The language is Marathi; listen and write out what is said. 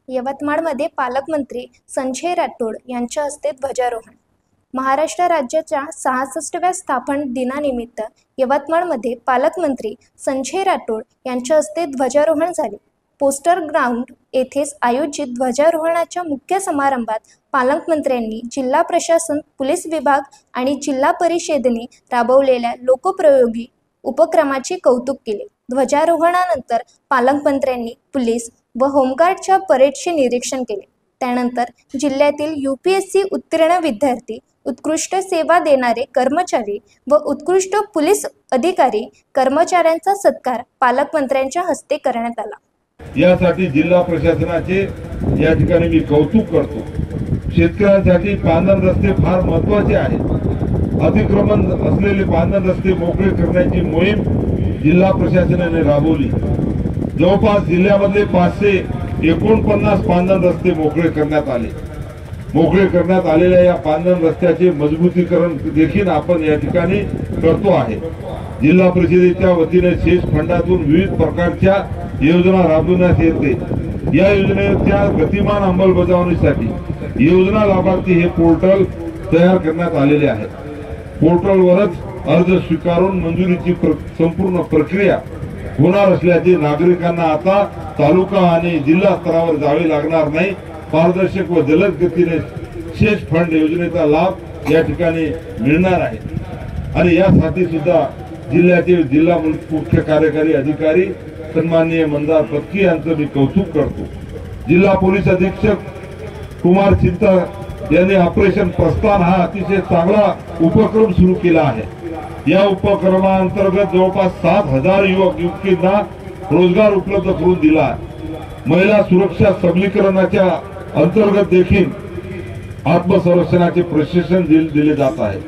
यवतमाळमध्ये पालकमंत्री संजय राठोड यांच्या हस्ते ध्वजारोहण। महाराष्ट्र राज्याच्या 66व्या स्थापन दिनानिमित्त यवतमाळमध्ये पालकमंत्री संजय राठोड यांच्या हस्ते ध्वजारोहण झाले। पोस्टर ग्राउंड येथे आयोजित ध्वजारोहणाच्या मुख्य समारंभात पालकमंत्र्यांनी जिल्हा प्रशासन, पोलीस विभाग आणि जिल्हा परिषदेने राबवलेल्या लोकोपयोगी उपक्रमाचे कौतुक केले। ध्वजारोहणानंतर पालकमंत्र्यांनी पोलीस व होमगार्डच्या परेडचे निरीक्षण केले। त्यानंतर जिल्ह्यातील UPSC उत्तीर्ण विद्यार्थी, उत्कृष्ट सेवा देणारे कर्मचारी व उत्कृष्ट पोलीस अधिकारी कर्मचाऱ्यांचा सत्कार पालकमंत्र्यांच्या हस्ते करण्यात आला। यासाठी जिल्हा प्रशासनाचे या ठिकाणी मी कौतुक करतो। शेतकऱ्यांसाठी पांधन रस्ते फार महत्त्वाचे आहेत। अतिक्रमण असलेले पांधन रस्ते मोकळे करण्याची मोहीम जिल्हा प्रशासनाने राबवली। जवळपास जिल्ह्यामध्ये 549 पांधन रस्ते मोकळे करण्यात आले। मोकळे करण्यात आलेल्या या पांधन रस्त्याचे मजबूतीकरण देखील आपण या ठिकाणी करतो आहे। जिल्हा परिषदेच्या वतीने शेष फंडातून विविध प्रकारच्या योजना राबवण्यात येते। या योजनेच्या गतिमान अंमलबजावणीसाठी योजना लाभार्थी हे पोर्टल तयार करण्यात आलेले आहे। पोर्टलवरच अर्ज स्वीकारून मंजुरीची संपूर्ण प्रक्रिया होणार असल्याचे नागरिकांना आता तालुका आणि जिल्हा स्तरावर जावे लागणार नाही। पारदर्शक व जलद गतीने शेष फंड योजनेचा लाभ या ठिकाणी मिळणार आहे। आणि यासाठी सुद्धा जिल्ह्याचे जिल्हा मुख्य कार्यकारी अधिकारी सन्माननीय मंदार पत्की यांचं मी कौतुक करतो। जिल्हा पोलीस अधीक्षक कुमार चिंता यांनी ऑपरेशन प्रस्थान हा अतिशय चांगला उपक्रम सुरू केला आहे। या उपक्रमांतर्गत जवळपास 7000 युवक युवतींना रोजगार उपलब्ध करून दिला। महिला सुरक्षा सबलीकरणाच्या अंतर्गत देखील आत्मसंरक्षणाचे प्रशिक्षण दिले जात आहे।